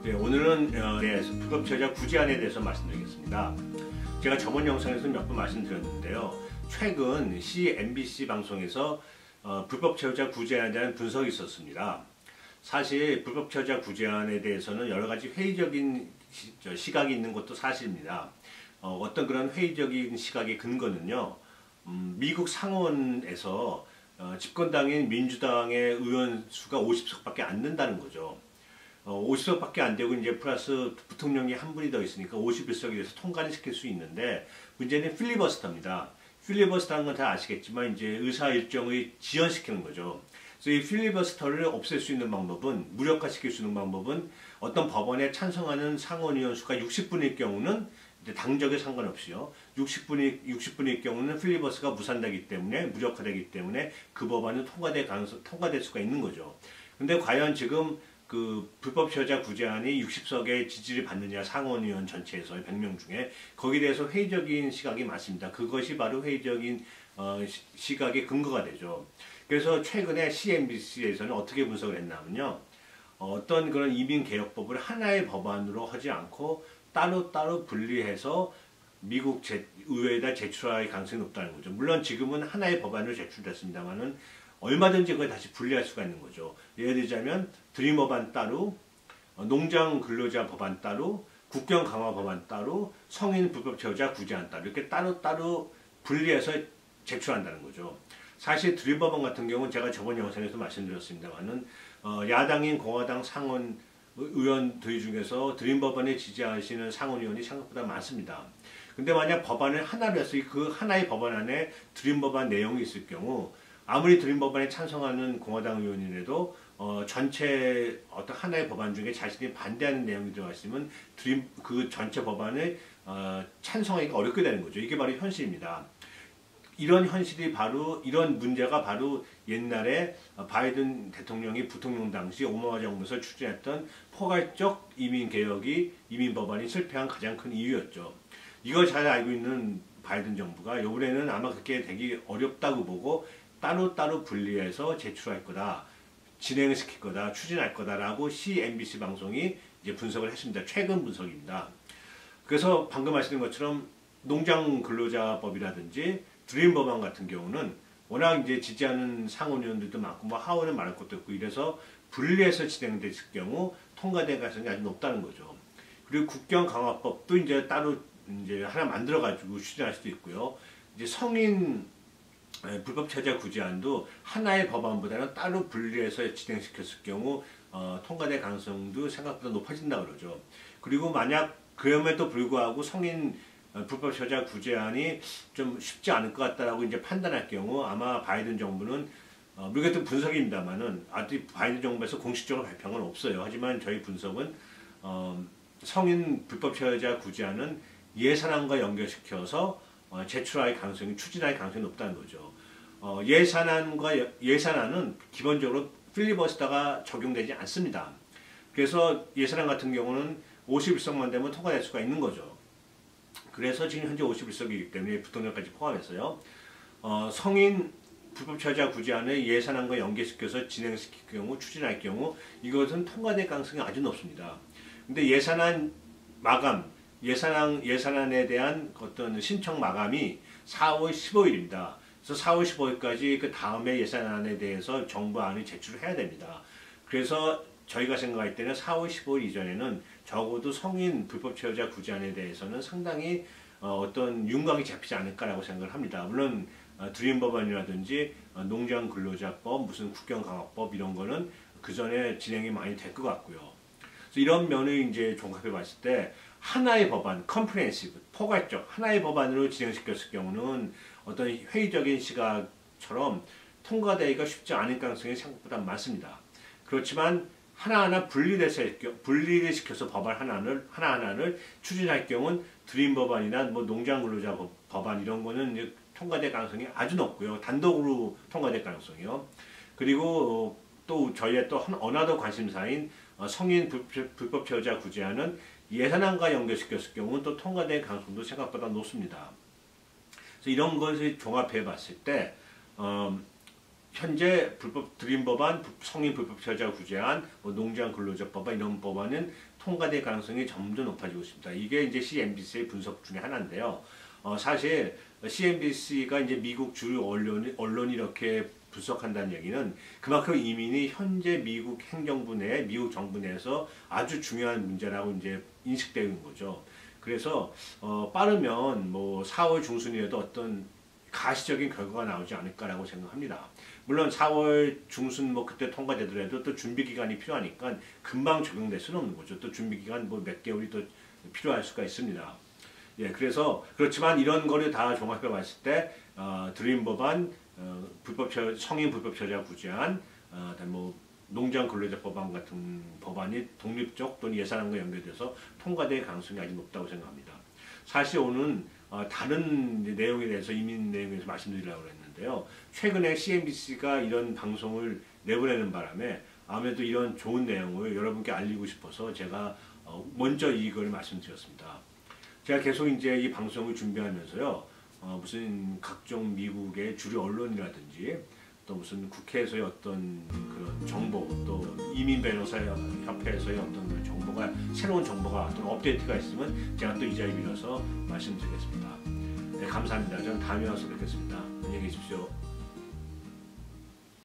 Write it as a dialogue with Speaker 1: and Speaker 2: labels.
Speaker 1: 네, 오늘은 불법체자 구제안에 대해서 말씀드리겠습니다. 제가 저번 영상에서 몇 번 말씀드렸는데요. 최근 CNBC 방송에서 불법체자 구제안에 대한 분석이 있었습니다. 사실 불법체자 구제안에 대해서는 여러 가지 회의적인 시각이 있는 것도 사실입니다. 어떤 그런 회의적인 시각의 근거는요. 미국 상원에서 집권당인 민주당의 의원 수가 50석밖에 안 된다는 거죠. 50석밖에 안 되고 이제 플러스 부통령이 한 분이 더 있으니까 51석이 돼서 통과를 시킬 수 있는데 문제는 필리버스터입니다. 필리버스터라는 건 다 아시겠지만 이제 의사 일정을 지연시키는 거죠. 그래서 이 필리버스터를 없앨 수 있는 방법은, 무력화시킬 수 있는 방법은 어떤 법안에 찬성하는 상원의원 수가 60분일 경우는 당적에 상관없이요. 60분일 경우는 필리버스가 무산되기 때문에, 무력화되기 때문에 그 법안은 통과될 수가 있는 거죠. 근데 과연 지금 그 불법체자 구제안이 60석의 지지를 받느냐, 상원의원 전체에서 100명 중에, 거기에 대해서 회의적인 시각이 많습니다. 그것이 바로 회의적인 시각의 근거가 되죠. 그래서 최근에 CNBC에서는 어떻게 분석을 했냐면요. 어떤 그런 이민개혁법을 하나의 법안으로 하지 않고 따로따로 분리해서 미국 의회에다 제출할 가능성이 높다는 거죠. 물론 지금은 하나의 법안으로 제출됐습니다만은 얼마든지 그걸 다시 분리할 수가 있는 거죠. 예를 들자면 드림 법안 따로, 농장 근로자 법안 따로, 국경 강화 법안 따로, 성인 불법체자 구제안 따로, 이렇게 따로따로 분리해서 제출한다는 거죠. 사실 드림 법안 같은 경우는 제가 저번 영상에서 말씀드렸습니다만은 야당인 공화당 상원 의원들 중에서 드림 법안에 지지하시는 상원 의원이 생각보다 많습니다. 근데 만약 법안을 하나로 해서 그 하나의 법안 안에 드림 법안 내용이 있을 경우, 아무리 드림 법안에 찬성하는 공화당 의원이라도 전체 어떤 하나의 법안 중에 자신이 반대하는 내용이 들어가 있으면 그 전체 법안을 찬성하기가 어렵게 되는 거죠. 이게 바로 현실입니다. 이런 문제가 바로 옛날에 바이든 대통령이 부통령 당시 오바마 정부에서 추진했던 포괄적 이민 법안이 실패한 가장 큰 이유였죠. 이걸 잘 알고 있는 바이든 정부가 이번에는 아마 그렇게 되기 어렵다고 보고 따로따로 분리해서 제출할 거다, 진행을 시킬 거다, 추진할 거다라고 CNBC 방송이 이제 분석을 했습니다. 최근 분석입니다. 그래서 방금 하시는 것처럼 농장 근로자법이라든지 드림 법안 같은 경우는 워낙 이제 지지하는 상원 의원들도 많고 뭐 하원은 말할 것도 없고 이래서 분리해서 진행됐을 경우 통과될 가능성이 아주 높다는 거죠. 그리고 국경 강화법도 이제 따로 이제 하나 만들어 가지고 추진할 수도 있고요. 이제 성인 불법체자 구제안도 하나의 법안보다는 따로 분리해서 진행시켰을 경우 통과될 가능성도 생각보다 높아진다 그러죠. 그리고 만약 그럼에도 불구하고 성인 불법체자 구제안이 좀 쉽지 않을 것 같다라고 이제 판단할 경우 아마 바이든 정부는 물론 분석입니다만은 아직 바이든 정부에서 공식적으로 발표한 건 없어요. 하지만 저희 분석은 성인 불법체자 구제안은 예산안과 연결시켜서 제출할 가능성이, 추진할 가능성이 높다는 거죠. 예산안은 기본적으로 필리버스터가 적용되지 않습니다. 그래서 예산안 같은 경우는 51석만 되면 통과될 수가 있는 거죠. 그래서 지금 현재 51석이기 때문에 부통령까지 포함해서요. 성인 불법체자 구제안을 예산안과 연계시켜서 진행시킬 경우, 추진할 경우 이것은 통과될 가능성이 아주 높습니다. 근데 예산안 마감, 예산안에 대한 어떤 신청 마감이 4월 15일입니다. 그래서 4월 15일까지 그 다음에 예산안에 대해서 정부안을 제출을 해야 됩니다. 그래서 저희가 생각할 때는 4월 15일 이전에는 적어도 성인 불법체자 구제안에 대해서는 상당히 어떤 윤곽이 잡히지 않을까라고 생각을 합니다. 물론 드림 법안이라든지 농장 근로자법, 무슨 국경 강화법 이런 거는 그 전에 진행이 많이 될 것 같고요. 그래서 이런 면을 이제 종합해 봤을 때 하나의 법안, 컴프레hen시브, 포괄적 하나의 법안으로 진행시켰을 경우는 어떤 회의적인 시각처럼 통과되기가 쉽지 않을 가능성이 생각보다 많습니다. 그렇지만 하나하나 분리를 시켜서 법안 하나하나를 추진할 경우는 드림 법안이나 뭐 농장 근로자 법안 이런 거는 통과될 가능성이 아주 높고요. 단독으로 통과될 가능성이요. 그리고 또 저희의 또 어나더 관심사인 성인 불법체자 구제안은 예산안과 연결시켰을 경우는 또 통과될 가능성도 생각보다 높습니다. 그래서 이런 것을 종합해 봤을 때 현재 불법 드림 법안, 성인 불법 체류자 구제안, 뭐 농장 근로자 법안 이런 법안은 통과될 가능성이 점점 높아지고 있습니다. 이게 이제 CNBC의 분석 중에 하나인데요. 사실 CNBC가 이제 미국 주요 언론이 이렇게 분석한다는 얘기는 그만큼 이민이 현재 미국 행정부 내, 미국 정부 내에서 아주 중요한 문제라고 이제 인식되는 거죠. 그래서 빠르면 뭐 4월 중순이라도 어떤 가시적인 결과가 나오지 않을까라고 생각합니다. 물론 4월 중순 뭐 그때 통과되더라도 또 준비 기간이 필요하니까 금방 적용될 수는 없는 거죠. 또 준비 기간 뭐 몇 개월이 또 필요할 수가 있습니다. 예, 그래서 그렇지만 이런 거를 다 종합해 봤을 때 드림 법안, 성인 불법 체류자 구제안, 뭐 농장 근로자 법안 같은 법안이 독립적 또는 예산안과 연결돼서 통과될 가능성이 아주 높다고 생각합니다. 사실 오늘 다른 내용에 대해서 이민 내용에 대해서 말씀드리려고 했는데요. 최근에 CNBC가 이런 방송을 내보내는 바람에 아무래도 이런 좋은 내용을 여러분께 알리고 싶어서 제가 먼저 이걸 말씀드렸습니다. 제가 계속 이제 이 방송을 준비하면서요. 무슨 각종 미국의 주류 언론이라든지 또 무슨 국회에서의 어떤 그런 정보 또 이민 변호사 협회에서의 어떤 정보가 새로운 정보가 또 업데이트가 있으면 제가 또 이 자리에 빌어서 말씀드리겠습니다. 네, 감사합니다. 저는 다음에 와서 뵙겠습니다. 안녕히 계십시오.